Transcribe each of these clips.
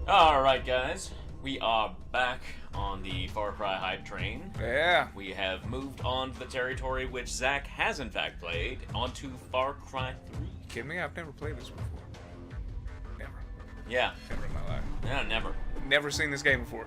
Alright, guys. We are back on the Far Cry hype train. Yeah. We have moved on to the territory which Zach has in fact played, onto Far Cry 3. You kidding me? I've never played this before. Never. Yeah. Never in my life. Yeah, never. Never seen this game before.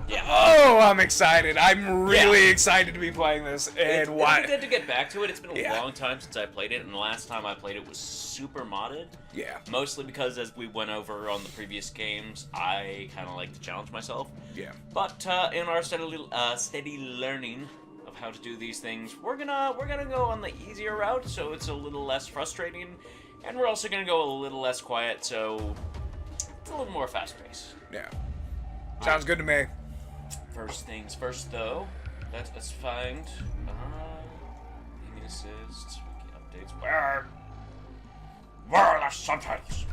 Yeah. Oh, I'm excited. I'm really excited to be playing this. And why? It's good to get back to it. It's been a long time since I played it, and the last time I played it was super modded. Yeah. Mostly because, as we went over on the previous games, I kind of like to challenge myself. Yeah. But in our steady learning of how to do these things, we're gonna go on the easier route, so it's a little less frustrating, and we're also gonna go a little less quiet, so it's a little more fast-paced. Yeah. Sounds good to me. First things first, though. Let's find aiming assist, wiki updates. Where are the subtitles?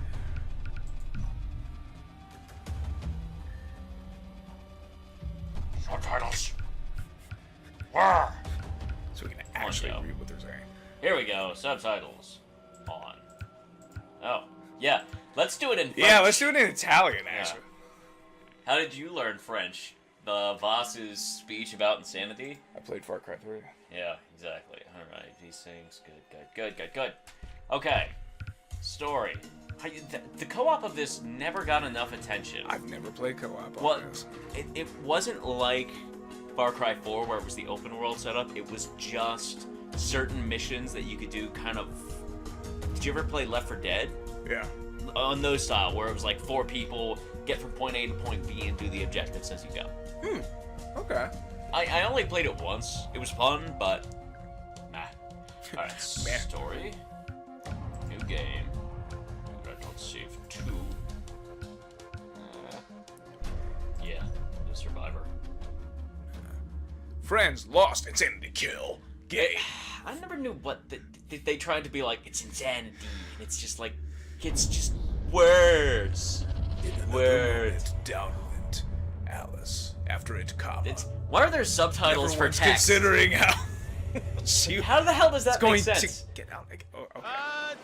Subtitles. Where? So we can actually read what they're saying. Here we go. Subtitles on. Oh, yeah. Let's do it in French. Yeah, let's do it in Italian, actually. How did you learn French? The Vaas's speech about insanity? I played Far Cry 3. Yeah, exactly. Alright, these things. Good. Okay. Story. The co-op of this never got enough attention. I've never played co-op Well, on this. it wasn't like Far Cry 4 where it was the open world setup. It was just certain missions that you could do kind of... Did you ever play Left 4 Dead? Yeah. On those style, where it was like 4 people, get from point A to point B and do the objectives as you go. Okay. I only played it once. It was fun, but nah. Alright, story. New game. Don't save 2. Yeah, the Survivor. Friends, lost, insanity, kill. Gay. I never knew what they tried to be like, it's insanity, and it's just like, it's just words. Words. Downwind, Alice. After it, comma. Why are there subtitles for Everyone's text? Considering how. How the hell does that going make sense? to get out. Like, oh, okay.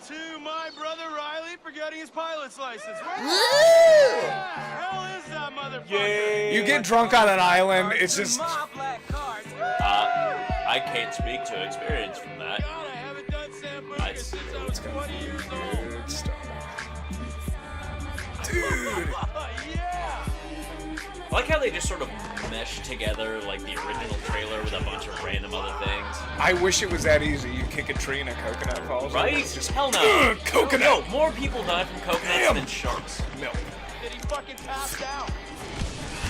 To my brother Riley for getting his pilot's license. Where the hell is that motherfucker? Yay. You get drunk on an island, it's just. I can't speak to experience from that. God, I haven't done Sam Boogan since I was 20 years old. Good stuff. Dude. Yeah. I like how they just sort of mesh together like the original trailer with a bunch of random other things. I wish it was that easy. You kick a tree and a coconut falls. Right? It's just, hell no. Coconut. No, more people die from coconuts than sharks. Milk. Did he fucking pass out?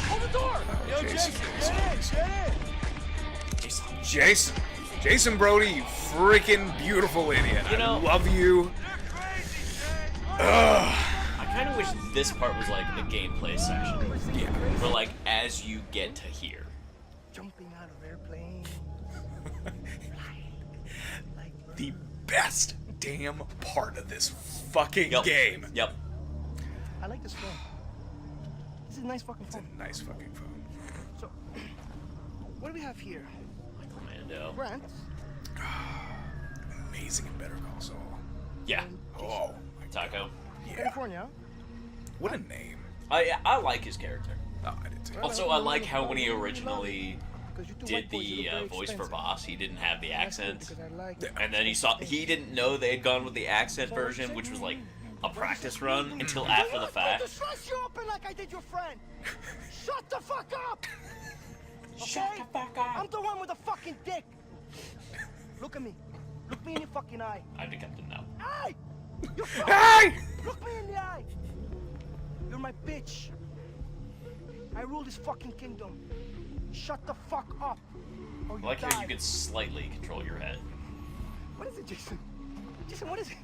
Hold the door. Yo, Jason. Get in. Jason Brody, you freaking beautiful idiot. You know, I love you. You're crazy, Jay. I kind of wish this part was like the gameplay section. Yeah. Where like, as you get to here. Jumping out of airplane. The best damn part of this fucking game. Yep. I like this phone. This is a nice fucking It's a phone. nice fucking phone. So, what do we have here? Commando. Grant. Amazing and Better Call Saul. Yeah. Oh. Taco. Yeah. California. What a name. I like his character. Oh, I did too. Also, I like how when he originally did the voice for Vaas, he didn't have the accent. And then he didn't know they had gone with the accent version, which was like a practice run until after the fact. Shut you open like I did your friend. Shut the fuck up. Shut the fuck up. I'm the one with the fucking dick. Look at me. Look me in your fucking eye. I'm the captain now. Hey! You Hey! Look me in the eye. You're my bitch. I rule this fucking kingdom. Shut the fuck up. Or I you like die. how you can slightly control your head. What is it, Jason? Jason, what is it?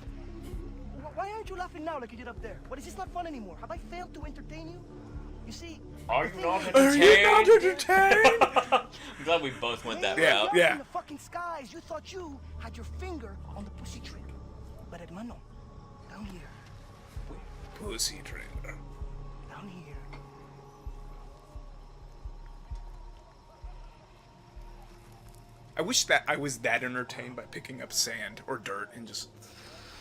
Why aren't you laughing now like you did up there? What, is this not fun anymore? Have I failed to entertain you? You see... Are you not entertained? I'm glad we both went that Way route. up Yeah. in the fucking skies, you thought you had your finger on the pussy trick. But hermano, down here, Pussy trailer. down here. I wish that I was that entertained by picking up sand or dirt and just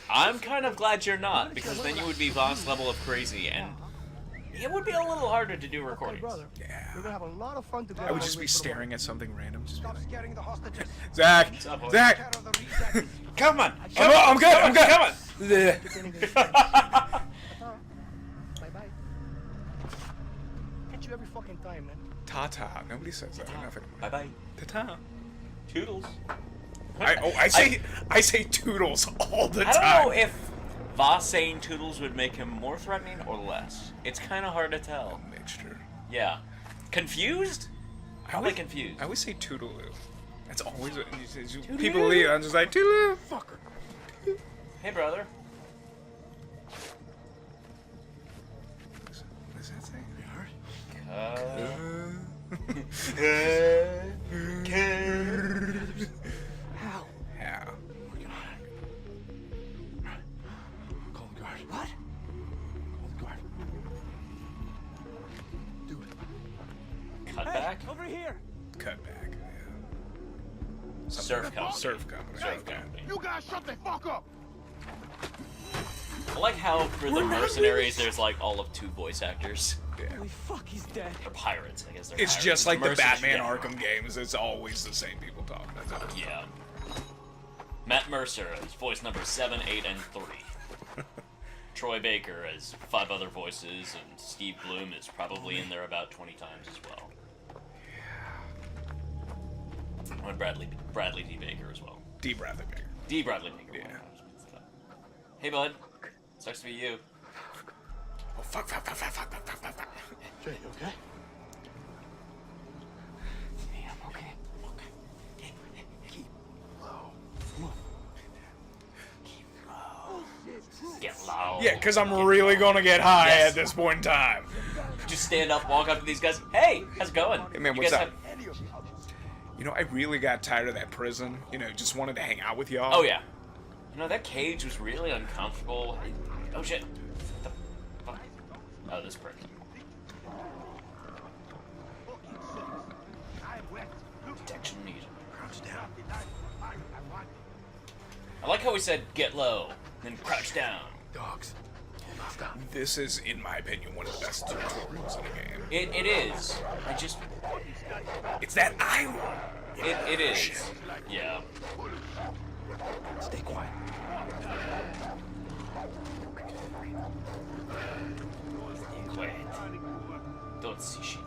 I'm kind of glad you're not, because then you would be Vaas level of crazy, and it would be a little harder to do Okay, recordings. brother. Yeah. We're gonna have a lot of fun together. I would just be staring at something random. Just be Stop like, scaring the hostages. Zach! up, boy? Zach! Care of the rejects. Come on! I'm good! I'm good! Come on! Bleh. Bye bye. Hit you every fucking time, man. Ta-ta. Nobody says that enough anymore. Bye-bye. Ta-ta. Toodles. I say toodles all the I time. don't know if Vaas saying Toodles would make him more threatening or less. It's kind of hard to tell. Mixture. Yeah. Confused? Probably confused. I always say toodaloo. That's always what people leave. I'm just like toodaloo. Fucker. Hey, brother. What does that say? How? How? Call the guard. What? Call the guard. Do it. Cut back? Over here. Cut back. Yeah. Surf company. Surf company. Surf Okay. company. You guys shut the fuck up. I like how for the mercenaries there's like all of 2 voice actors. Yeah. Holy fuck, he's dead. Or pirates, I guess they're It's pirates. just like the Mercenaries, Batman yeah. Arkham games. It's always the same people talking. That's it. Yeah. Matt Mercer as voice number 7, 8, and 3. Troy Baker as 5 other voices, and Steve Bloom is probably in there about 20 times as well. And Bradley D. Baker as well. D. Bradley Baker. D. Bradley Baker. Yeah. Hey, bud. Sucks to be you. Oh fuck! Jay, you okay? Hey, I'm okay. Keep low. Get loud. Yeah, because I'm really gonna get high Yes. at this point in time. Just stand up, walk up to these guys. Hey, how's it going? Hey man, You what's guys up? have- You know, I really got tired of that prison. You know, just wanted to hang out with y'all. Oh yeah. You know, that cage was really uncomfortable. Oh shit. What the fuck? Oh, this prick. Detection needed. Crouch down. I like how we said get low, then crouch down. Dogs. Hold off. Stop. This is, in my opinion, one of the best tutorials in the game. It is. I just. It's that iron. It is. Yeah. Stay quiet. Quiet. Don't see shit.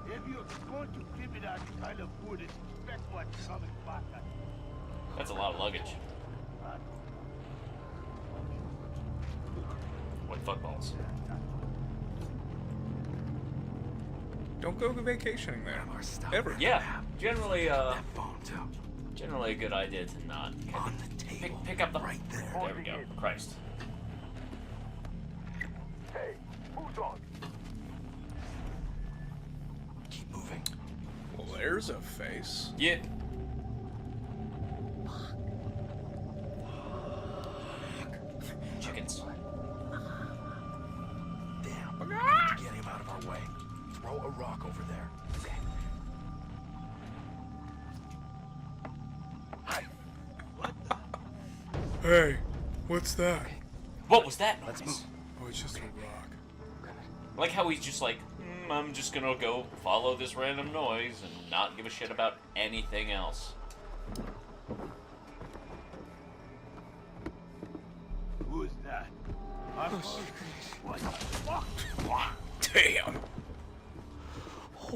If you're going to give me that kind of food, expect what's coming back at you. That's a lot of luggage. What footballs? Don't go vacationing there. Our stuff. Ever. Yeah. Generally, That phone too. generally a good idea to not. On the table. Pick up the. Right there. There we go. Christ. Hey, who's on? Keep moving. Well, there's a face. Yeah. Chickens. Damn. We need to get him out of our way. Throw a rock over there. Okay. Hi. Hey, what's that? What was that noise? Let's move. Oh, it's just a rock. I like how he's just like, I'm just gonna go follow this random noise and not give a shit about anything else. Who's that? What the fuck? Damn.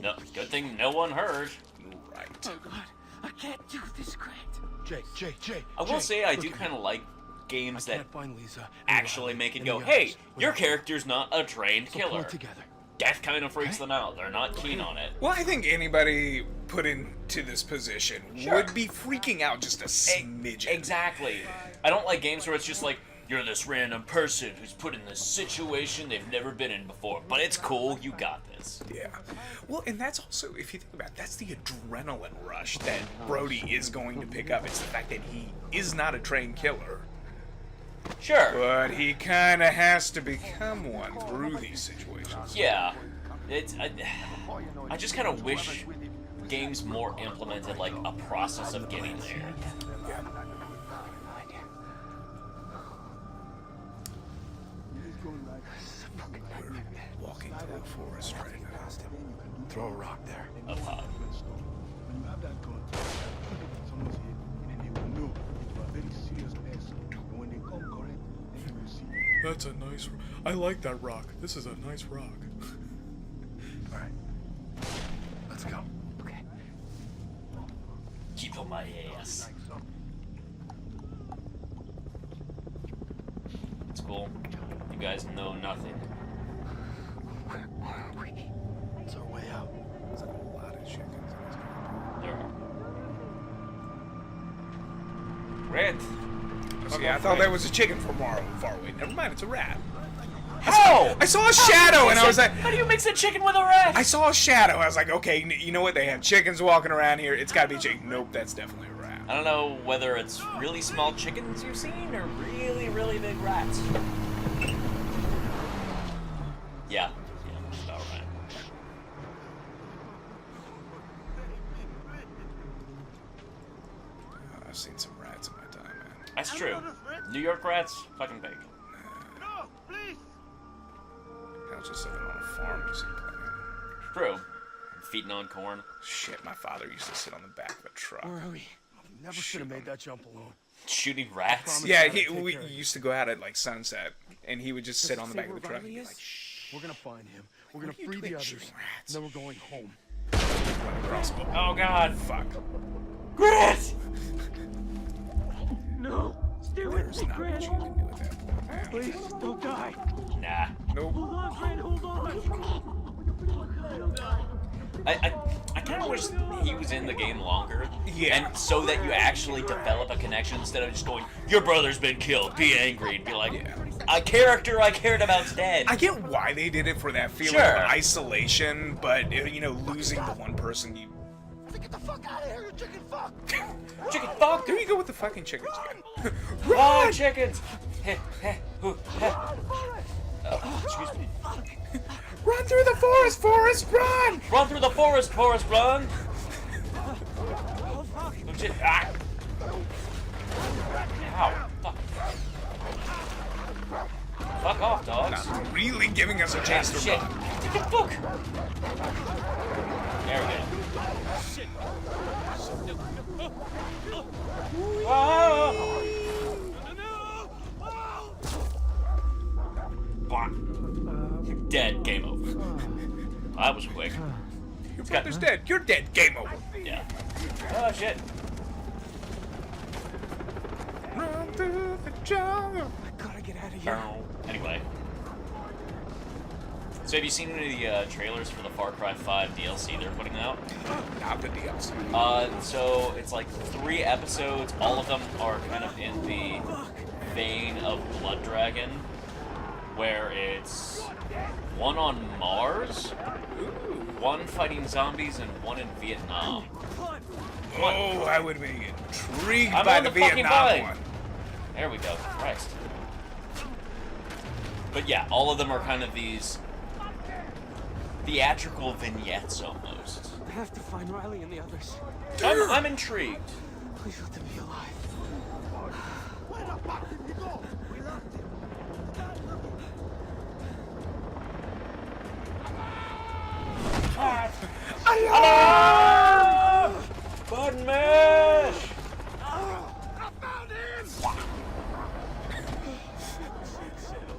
No, good thing no one heard. Right. Oh God, I can't do this, Grant. Jay. I will say I do kind of like games that Can't find Lisa. actually make it go, Any hey, others? your character's not a trained So pull killer. it together. Death kind of freaks them out. They're not keen on it. Well, I think anybody put into this position would be freaking out just a smidgen. Exactly. I don't like games where it's just like, you're this random person who's put in this situation they've never been in before, but it's cool, you got this. Yeah. Well, and that's also, if you think about it, that's the adrenaline rush that Brody is going to pick up. It's the fact that he is not a trained killer, Sure. but he kind of has to become one through these situations. Yeah. It's I just kind of wish games more implemented like a process of getting there. We're walking through a forest right now. Throw a rock there. Up high. When you have that gun, put it in someone's head, and then they will know that you are very serious person. And when they come correct, then you will see. That's a nice. I like that rock. This is a nice rock. All right. Let's go. Okay. Keep on my ass. It's cool. You guys know nothing. Where are we? It's our way out. There's a lot of chickens in this game. There are. Red. See, I thought that was a chicken from far away. Never mind, it's a rat. How? I saw a shadow and I was like, How do you mix a chicken with a rat? I saw a shadow. I was like, okay, you know what? They have chickens walking around here. It's got to be a chicken. Nope, that's definitely a rat. I don't know whether it's really small chickens you've seen or really, really big rats. Yeah. Yeah, about right. I've seen some rats in my time, man. That's true. New York rats, fucking big. No, please. I was just living on a farm, just playing. True. Feeding on corn. Shit, my father used to sit on the back of a truck. Where are we? Never should have made that jump alone. Shooting rats. Yeah, we used to go out at like sunset, and he would just sit on the back of the truck and be like, We're gonna find him. We're gonna are you free the doing others. shooting rats? And then we're going home. crossbow. Oh god. Fuck. Grant! No! Stay with There's me, not much Grant! you can do at that point, man. Please, don't die! Nah. Nope. Hold on, Grant, hold on! I kind of wish he was in the game longer. Yeah. And so that you actually develop a connection instead of just going, your brother's been killed, be angry, and be like, Yeah. a character I cared about's dead. I get why they did it for that feeling Sure. of isolation, but you know, losing the one person you. Get the fuck out of here, you chicken fuck! Chicken fuck! There you go with the fucking chickens again. Oh, chickens! Heh, heh, hoo, heh. Oh, excuse me. Run through the forest, Forrest, run! Run through the forest, Forrest, run! Oh shit, ah! Ow, fuck. Fuck off, dogs. Not really giving us a chance to Shit. run. Take the book! There we go. Ah! Blah. You're dead. Game over. That was quick. Your brother's dead. You're dead. Game over. Yeah. Oh shit. Run through the jungle. Gotta get out of here. Anyway. So have you seen any of the trailers for the Far Cry 5 DLC they're putting out? Not the DLC. So it's like 3 episodes. All of them are kind of in the vein of Blood Dragon, where it's one on Mars, one fighting zombies, and one in Vietnam. Oh, I would be intrigued I'm by on the the fucking Vietnam vine. one. There we go. Christ. But yeah, all of them are kind of these theatrical vignettes almost. I have to find Riley and the others. I'm intrigued. Please let them be alive. Where the fuck did he go? We lost him. Alarm! Button mash!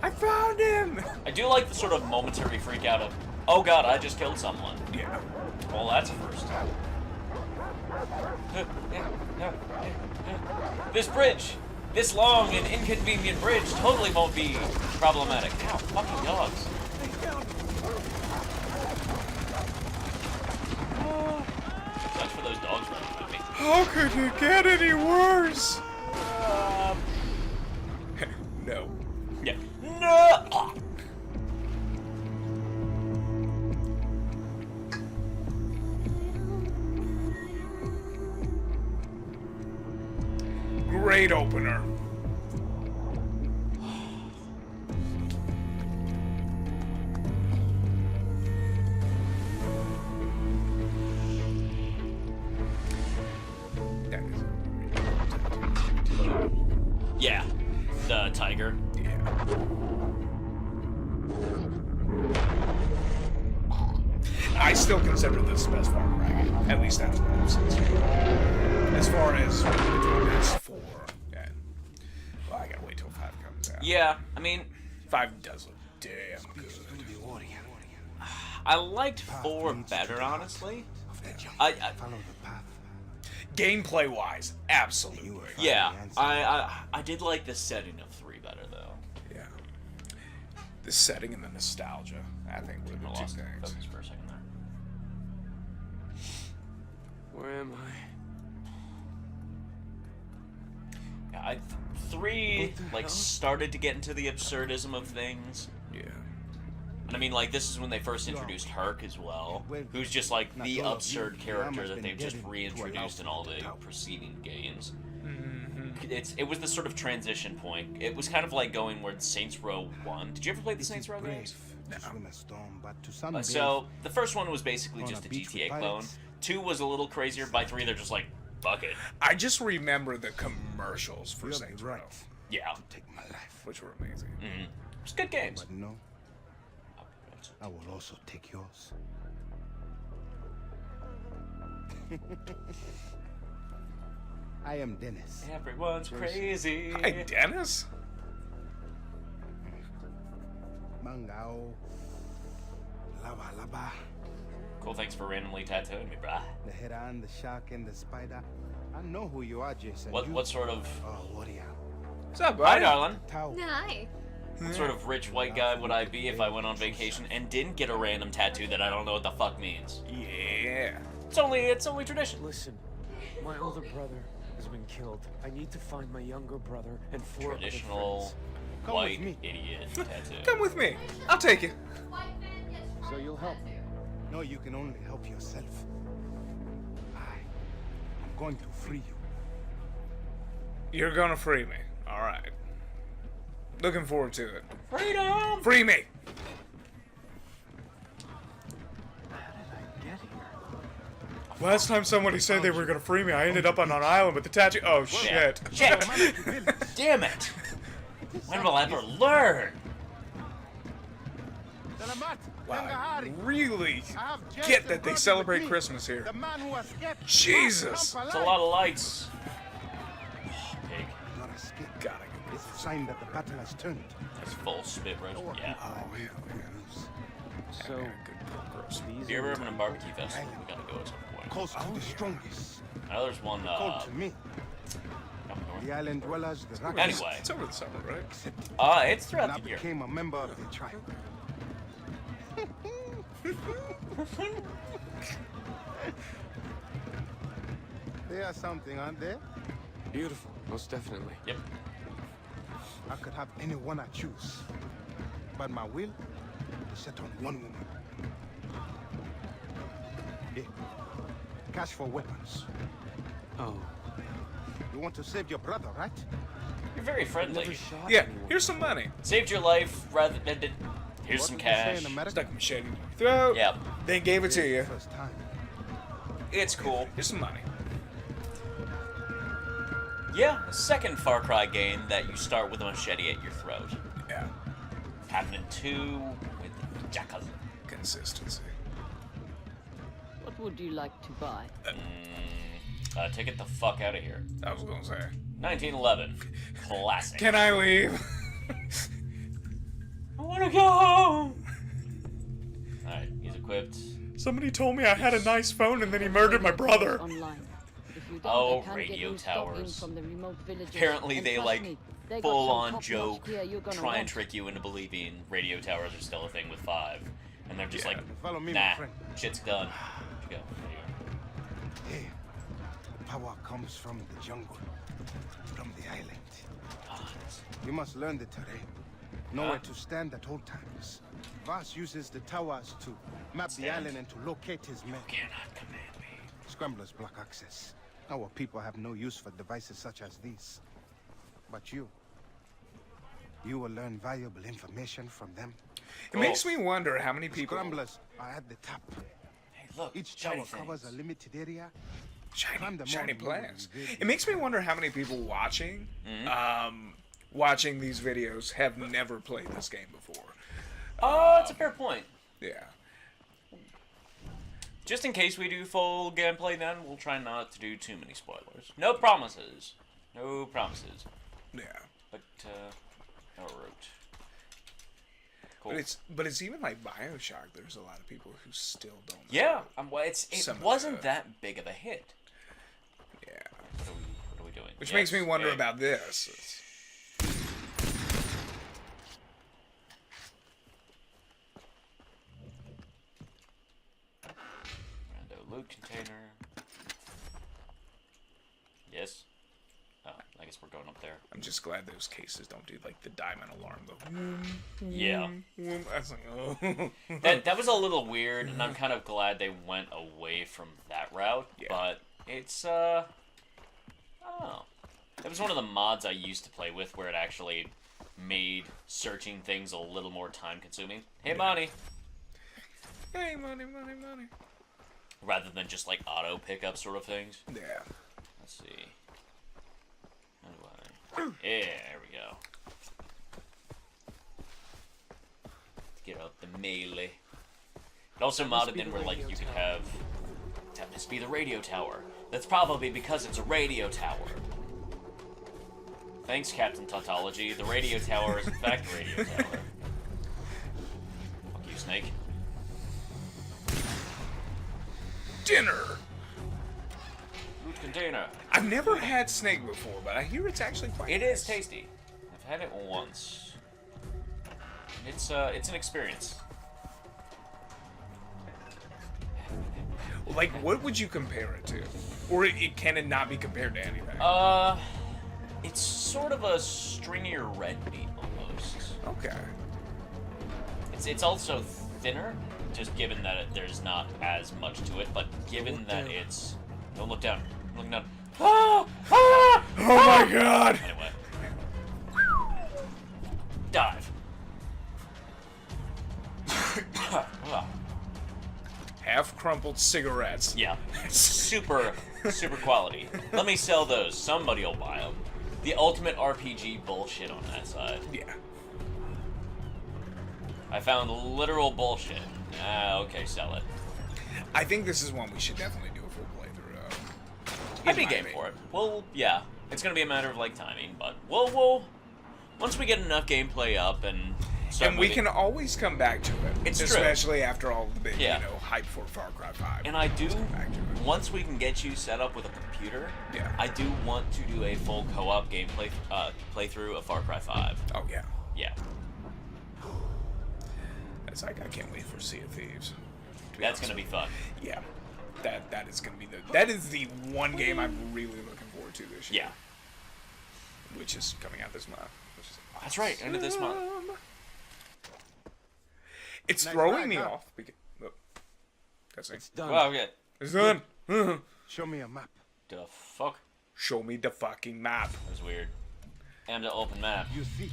I found him! I do like the sort of momentary freak out of, oh god, I just killed someone. Yeah. Well, that's a first. This bridge, this long and inconvenient bridge, totally won't be problematic. Ow, fucking dogs. Sucks for those dogs running with me. How could it get any worse? No. Yeah. No! Great opener. That is Yeah. The tiger. yeah. I still consider this the best Far Cry game, at least after what I've seen. As far as between this 4 and... Well, I gotta wait till 5 comes out. Yeah, I mean, 5 does look damn good. I liked 4 better, honestly. I Gameplay-wise, absolutely. yeah, I did like the setting of 3 better, though. Yeah. The setting and the nostalgia, I think, were I the two lost things. focus for a second there. Where am I? Yeah, 3 like started to get into the absurdism of things. Yeah. And I mean, like, this is when they first introduced Herc as well, who's just like the absurd character that they've just reintroduced in all the preceding games. It was the sort of transition point. It was kind of like going where Saints Row 1. Did you ever play the Saints Row games? No. So the first one was basically just a GTA clone. 2 was a little crazier. By 3, they're just like, fuck it. I just remember the commercials for Saints Row, Yeah. Take my life. which were amazing. It's good games. But no, I will also take yours. I am Dennis. Everyone's crazy. Hey, Dennis? Mangao. Lava lava. Cool, thanks for randomly tattooing me, brah. The heron, the shark, and the spider. I know who you are, Jason. What sort of... Oh, warrior. What's up, Hi, buddy? darling. Tau. Hi. What sort of rich white guy would I be if I went on vacation and didn't get a random tattoo that I don't know what the fuck means? Yeah. It's only tradition. Listen, my older brother has been killed. I need to find my younger brother and 4 Traditional other friends. Come white with me. idiot tattoo. Come with me. I'll take you. So you'll help me. No, you can only help yourself. I'm going to free you. You're gonna free me. Alright. Looking forward to it. Freedom! Free me! Last time somebody said they were gonna free me, I ended up on an island with the tattoo. Oh, shit. Shit! Damn it! When will I ever learn? Wow, I really get that they celebrate Christmas here. Jesus! It's a lot of lights. Oh, pig. Not escape. Gotta get It's a sign that the battle has turned. That's full spit roast. Yeah. Oh, hell yeah. So, Good pork roast. these If you're are ever having a barbecue festival, we gotta go at some point. Calls to the strongest. I know there's one, Called to me. up north. The island dwellers, the Rockets. Anyway, It's over the summer, right? it's And I throughout the year. became a member of the tribe. They are something, aren't they? beautiful, most definitely. Yep. I could have anyone I choose. But my will is set on one woman. Here. Cash for weapons. Oh, You want to save your brother, right? You're very friendly. never shot Yeah, anyone. here's some money. Saved your life rather than... Here's What some did you say cash. in America? Stuck a machete in your throat. Yep. Then gave it to you. First time. It's cool. Here's some money. Yeah, a second Far Cry game that you start with a machete at your throat. Yeah. Happened in 2 with Jackal. Consistency. What would you like to buy? Take it the fuck out of here. I was gonna say. 1911. Classic. Can I leave? I wanna go home! Alright, he's equipped. Somebody told me I had a nice phone and then he murdered my brother. Online. If you don't, Oh, I can't radio get you stock in towers. from the remote villages. Apparently And they trust like me, they got full some on top-notch joke, gear you're gonna try and want. trick you into believing radio towers are still a thing with 5. And they're just Yeah. like, Follow me, my nah, friend. shit's done. Where'd you go? There you Hey, the power comes from the jungle, from the island. go. Ah, it's- You must learn the terrain. Know where Huh? to stand at all times. Vaas uses the towers to map the Stand. island and to locate his men. cannot command me. Scramblers block access. Our people have no use for devices such as these. But you will learn valuable information from them. It makes me wonder how many people. Scramblers are at the top. Hey, look, Each shiny tower covers a things. limited area. Shiny, Climb the shiny mountain, you will plants. reveal It makes me wonder how many people watching these videos have never played this game before. Oh, that's a fair point. Yeah. Just in case we do full gameplay, then we'll try not to do too many spoilers. No promises. No promises. Yeah. But, alright. Cool. But it's even like BioShock. There's a lot of people who still don't know. Yeah, well, it Some of wasn't the- that big of a hit. Yeah. What are we doing? Which Yes, makes me wonder okay. about this. It's- Rando loot container. Yes. Oh, I guess we're going up there. I'm just glad those cases don't do like the diamond alarm. The Yeah. I was like, oh. That was a little weird, and I'm kind of glad they went away from that route. Yeah. But it's I don't know. That was one of the mods I used to play with, where it actually made searching things a little more time consuming. Hey, Bonnie. Hey, money, money, money. Rather than just like auto pickup sort of things. Yeah. Let's see. How do I? Yeah, there we go. Get out the melee. It also modded in where like you could have. That must be the radio tower. That's probably because it's a radio tower. Thanks, Captain Tautology. The radio tower is in fact a radio tower. Fuck you, Snake. Dinner. Loot container. I've never had snake before, but I hear it's actually quite It nice. is tasty. I've had it once. It's an experience. Like, what would you compare it to? Or can it not be compared to anything? It's sort of a stringier red meat almost. Okay. It's also thinner, just given that there's not as much to it. But given that it's, don't look down. I'm looking down. Ah! Ah! Oh my god! Anyway, dive. Ah, Half crumpled cigarettes. yeah, super quality. Let me sell those. Somebody will buy them. The ultimate RPG bullshit on that side. Yeah. I found literal bullshit. Ah, okay, sell it. I think this is one we should definitely do a full playthrough of. I'd be game for it. Well, yeah, it's gonna be a matter of like timing, but we'll once we get enough gameplay up and start And we moving- can always come back to it. It's true. especially after all the big, Yeah. hype for Far Cry 5. And I do, Let's come back to it. once we can get you set up with a computer, Yeah. I do want to do a full co-op gameplay playthrough of Far Cry 5. Oh yeah. Yeah, It's like I can't wait for Sea of Thieves. to that's honest gonna be with fun. you. Yeah. That is gonna be that is the one game I'm really looking forward to this year. Yeah, Which is coming out this month. Which is that's right, end of this month. awesome. It's Nice throwing ride, me huh? off. That's it. It's done. Wow, okay. It's done. Show me a map. The fuck? Show me the fucking map. That was weird. And the open map. You see,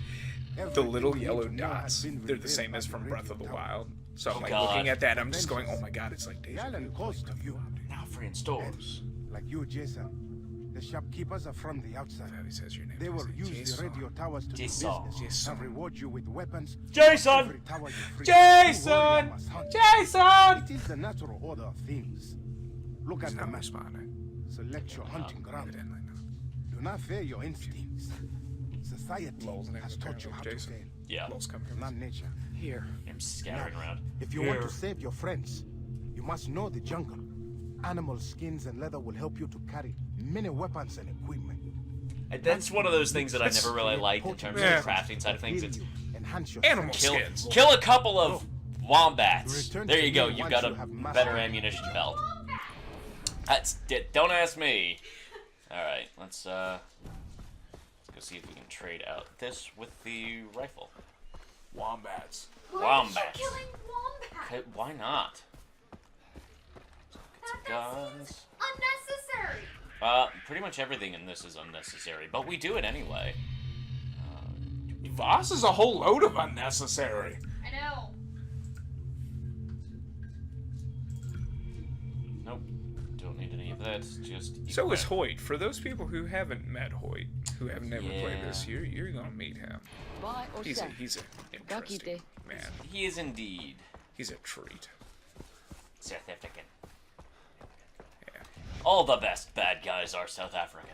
The little everything yellow you need to know has dots. been They're the revealed same by as from the Breath of the radio tower. Wild. So I'm Oh, like God. looking at that, I'm just going, oh my god, it's like The deja island vu. calls to you. Now free in stores. Like you, Jason. The shopkeepers are from the outside. He says your name. They will use Jason. the radio towers to do Jason. business Jason. and reward you with weapons. Jason! Every tower you free, Jason! you warrior must hunt. Jason! It is the natural order of things. Look He's at the not map. responding. Select your hunting ground. Evidently not. Do not fear your instincts. Society Lol's name has is taught you how to Jason. fail, Yeah, Lol's coming from not nature. Here. I'm scattering around. If you want to save your friends, you must know the jungle. Animal skins and leather will help you to carry many weapons and equipment. That's one of those things that I never really liked in terms of Yeah. the crafting side of things. It's Enhance your Animal strength. skins. kill a couple of wombats. Return There to you go. me You've once got you a have mastered better it. ammunition belt. That's don't ask me. All right, let's go see if we can trade out this with the rifle. Wombats. Wombats. Killing wombats. Okay, why not? Get some That guns. seems unnecessary. Pretty much everything in this is unnecessary, but we do it anyway. Vaas is a whole load of unnecessary. I know. Nope, don't need any of That's just. So is Hoyt. For those people who haven't met Hoyt, who have never played this, you're gonna meet him. Buy or He's sell? an interesting man. He is indeed. He's a treat. South African. Yeah. All the best bad guys are South African.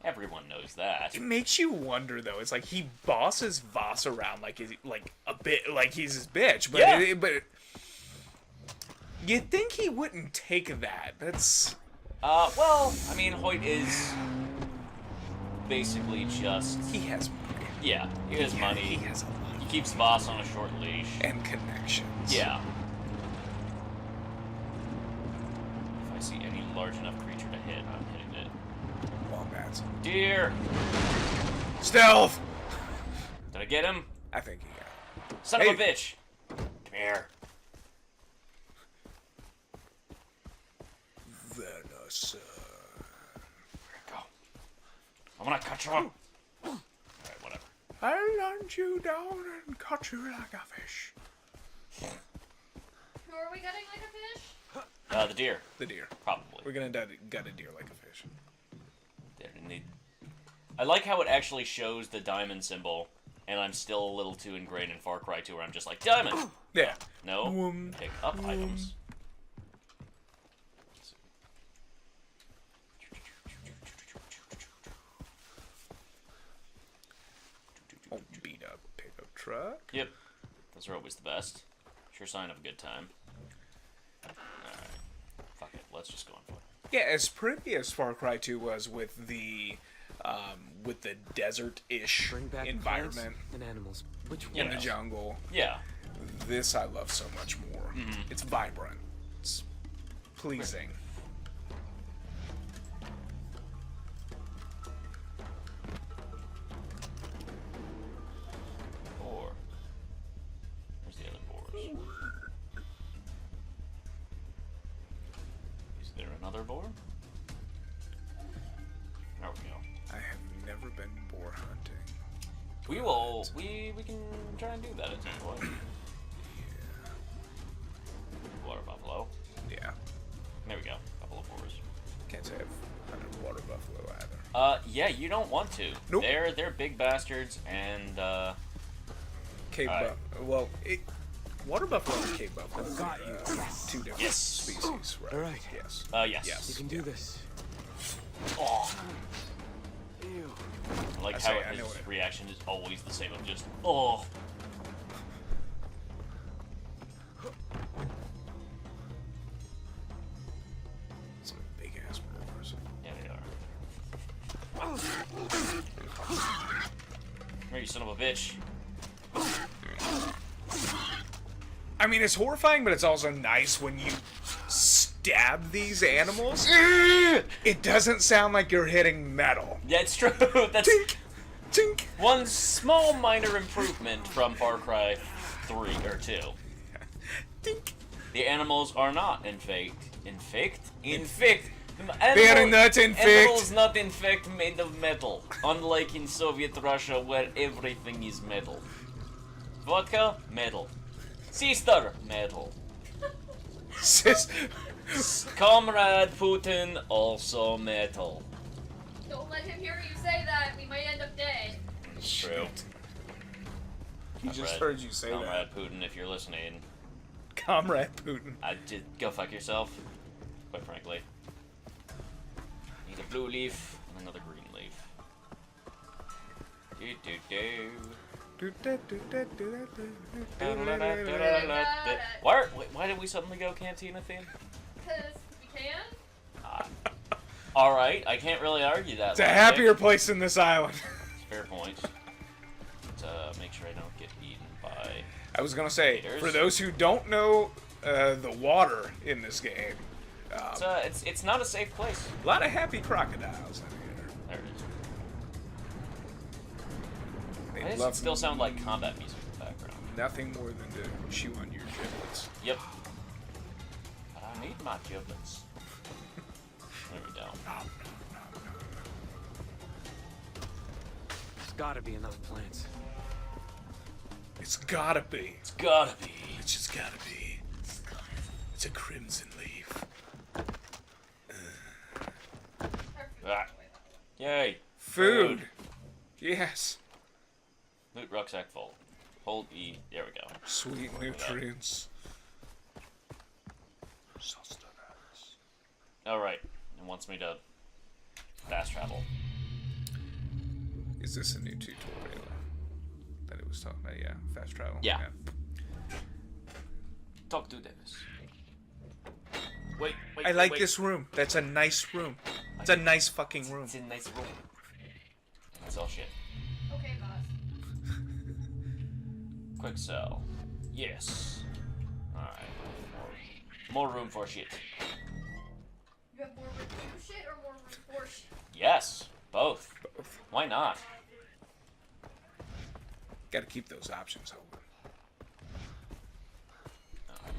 Everyone knows that. It makes you wonder though. It's like he bosses Vaas around like a bit like he's his bitch, but Yeah. but you'd think he wouldn't take that. That's Well, I mean, Hoyt is basically just. he has money. Yeah, he has money. He has a lot He keeps Vaas on a short leash. and connections. Yeah. If I see any large enough creature to hit, I'm hitting it. Wombats. Deer! Stealth. Did I get him? I think he got. Son Hey. of a bitch! Come here. Venison. Go. I'm gonna cut you up. Alright, whatever. I'll hunt you down and cut you like a fish. Who are we getting like a fish? The deer. The deer. Probably. We're gonna gut a deer like a fish. I like how it actually shows the diamond symbol, and I'm still a little too ingrained in Far Cry 2 where I'm just like, diamond! Yeah. No. Pick up items. Oh, beat up pickup truck. Yep. Those are always the best. Sure sign of a good time. Alright. Fuck it. Let's just go on foot. Yeah, as pretty as Far Cry 2 was with the desert-ish Bring back environment plants and animals. Which in one? the jungle, Yeah. this I love so much more. It's vibrant. It's pleasing. Boar. Where's the other boars? Is there another boar? There we go. I have never been boar hunting. We will. We can try and do that at some point. Water buffalo. Yeah. There we go. Couple of boars. Can't say I've hunted water buffalo either. Yeah, you don't want to. Nope. They're big bastards, and Cave Alright. Well, water buffalo and cave buffalo got you. two different Yes. species, right? All right. Yes. yes. Yes. You can do this. Oh, Ew. I like I how say, I his know it. reaction is always the same of just oh. Some big ass boars. Yeah, they are. Here, you son of a bitch. I mean, it's horrifying, but it's also nice when you stab these animals. It doesn't sound like you're hitting metal. Yeah, it's true. That's Tink, tink. one small minor improvement from Far Cry 3 or 2. Tink. The animals are not infect. They are not infect. Animals not infect made of metal. Unlike in Soviet Russia where everything is metal. Vodka, metal. Sister, metal. Sis- Comrade Putin, also metal. Don't let him hear you say that. We might end up dead. It's true. He just Comrade- heard you say Comrade Putin, if you're listening, that. Comrade Putin. I did go fuck yourself. Quite frankly. Need a blue leaf and another green leaf. Do do do. Why did we suddenly go cantina theme? Because we can. Alright, I can't really argue that. It's a logic. happier place than this island. Fair point. Make sure I don't get eaten by. I was gonna say, Haters. for those who don't know the water in this game, It's not a safe place. a lot of happy crocodiles in here. There it is. They Why does love it still sound like combat music in the background? nothing more than to chew on your giblets. Yep. But I need my giblets. There we go. There's gotta be enough plants. It's gotta be. It's gotta be. It's just gotta be. It's a crimson leaf. Ah. Yay. Food. Yes. Loot rucksack full. Hold E. There we go. Sweet nutrients. Sustenance. Alright. It wants me to fast travel. Is this a new tutorial that it was talking about? Yeah, fast travel. Yeah. Talk to Davis. Wait. I like wait. this room. That's a nice room. It's a nice fucking room. It's a nice room. That's all shit. Okay, boss. Quick sell. Yes. Alright. More room for shit. You have more room to do shit or more room for shit? Yes. Both. Why not? Gotta keep those options open.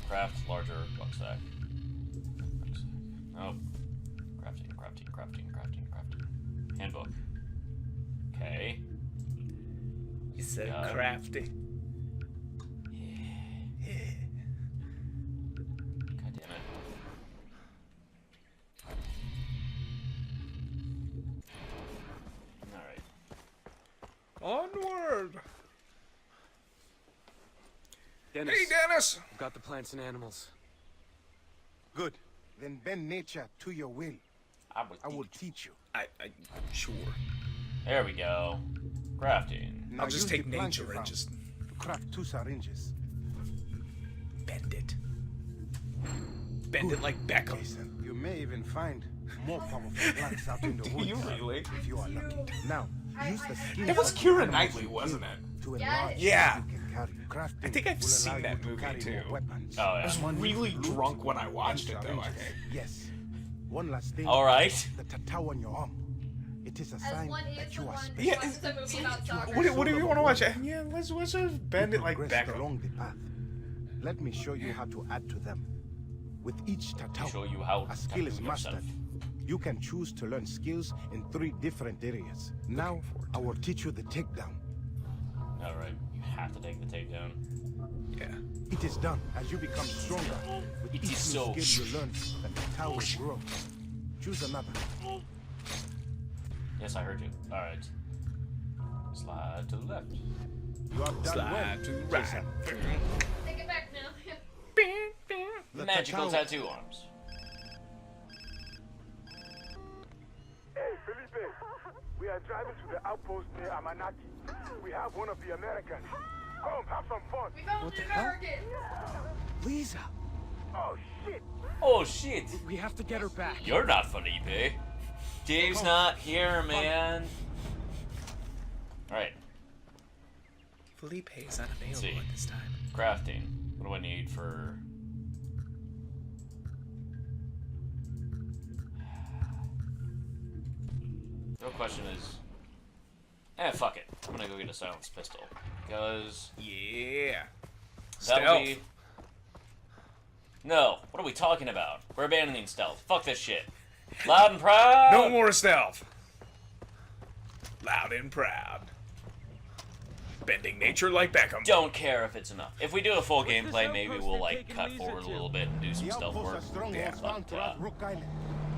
Craft larger rucksack. Oh. Crafting. Handbook. Okay. You said Yeah. crafty. God damn it. Alright. Onward! Dennis, Hey, Dennis! I've got the plants and animals. Good. Then bend nature to your will. I will teach you. I sure. There we go. Crafting. Now I'll just use take the plant you nature and found just to craft 2 syringes. bend it. Bend it like Beckham. Jason, you may even find more powerful plants out in the Do woods. you really? If you are lucky. Now, use the skin. It was Keira Knightley, wasn't it? To Yes. enlarge Yeah. what you can carry. Crafting I think I've will seen allow you that to movie, carry more too. weapons. Oh, I yeah. was really drunk when I watched it, though, I Syringes. think. Yes. One last thing. Alright. The tattoo on your arm. It is a As sign one that is you the are one special. Yeah, who watches a movie about soccer. What do you want to watch? Yeah, let's just bend it like Progressed Beckham. along the path. Let me show you how to add to them. With each tattoo, Show you how a skill to is tattoo yourself. mastered. You can choose to learn skills in 3 different areas. Now, I will teach you the takedown. Alright. You have to take the takedown. Yeah. It is done as you become stronger. With It each is new so- skill you learn, the tattoo will grow. Choose another. Yes, I heard you. Alright. Slide to the left. You have done well. Slide to right. Jason. Take it back now. The Magical tattoo- tattoo arms. Hey, Felipe. We are driving to the outpost near Amanaki. We have one of the Americans. Come, have some fun. We found an American. Lisa, Oh, shit. Oh shit! we have to get her back. You're not Felipe. Dave's not here, man. Alright, Felipe is unavailable see. at this time. crafting. What do I need for... The real question is... fuck it. I'm gonna go get a silenced pistol. Because... Yeah. That'll Stealth. be... No, what are we talking about? We're abandoning stealth. Fuck this shit. Loud and proud! No more stealth. Loud and proud. Bending nature like Beckham. Don't care if it's enough. If we do a full this gameplay, maybe outpost we'll they're like taking cut Lisa forward a to? little bit and do some The stealth outposts work. are strongholds Yeah. found throughout Rook Island.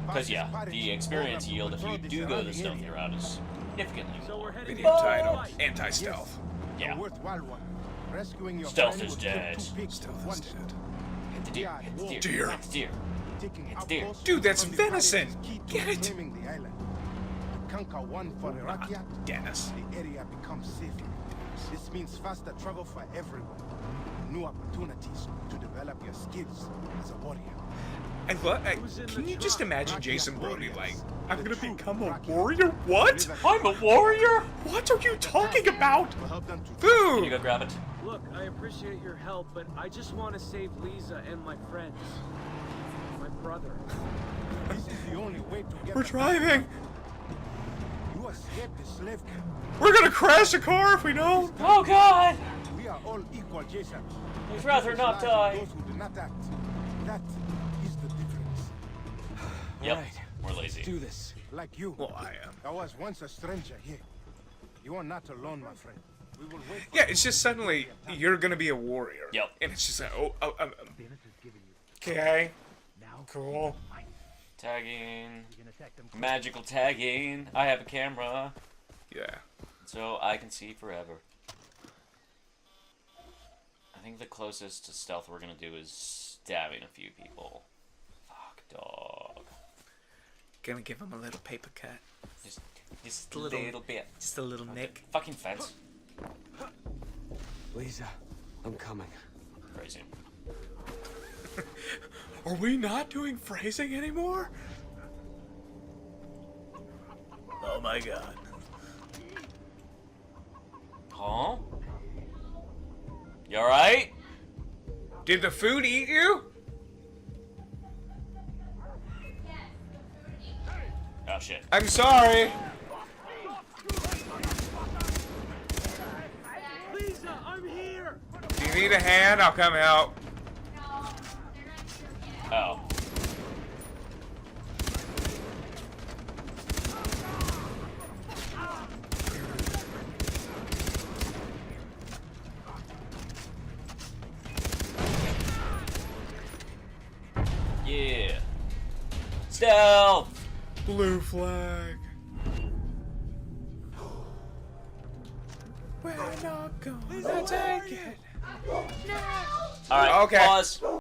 Because yeah, Vaas' the pirates experience ordered yield if patrol you the do go the surrounding stealthy area. route is significantly So we're more. heading Video to title. fight. Anti-stealth. Yeah. A worthwhile one. Rescuing your Stealth friend is will kill dead. 2 pigs Stealth with one is shot. dead. Hit the deer, hit the deer, Deer. hit the deer. Taking It's deer. outposts Dude, that's from the venison. pirates is key to Get it. reclaiming the island. Conquer one for Iraqiat, Dennis. the area becomes safe. This means faster travel for everyone. New opportunities to develop your skills as a warrior. Can you just imagine Jason Brody like, I'm gonna become a Rocky. warrior? What? I'm a warrior? What are you talking about? To help them to Can you Food! go grab it? Look, I appreciate your help, but I just want to save Lisa and my friends. My brother. This is the only way to get We're them. driving. You escaped the slave camp. We're gonna crash a car if we don't. Oh god! We are all equal, Jason. I'd rather not Lives of die. Those who do not act. That is the difference. Yep, Alright. we're lazy. Do this. Like you. Well, I am. I was once a stranger here. You are not alone, my friend. We will wait for Yeah, it's just suddenly you're gonna be a warrior. Yep. And it's just like, okay, Now, cool. Tagging. Magical tagging. I have a camera, Yeah. so I can see forever. I think the closest to stealth we're gonna do is stabbing a few people. Fuck, dog. Gonna give him a little paper cut. Just a little bit. Just a little nick. Fucking fence. Lisa, I'm coming. Crazy. Are we not doing phrasing anymore? Oh my god. Huh? You alright? Did the food eat you? Oh shit. I'm sorry. Lisa, I'm here! Do you need a hand? I'll come help. Oh. Yeah. Stealth! Blue flag. We're not gonna take it. Alright, Okay. pause.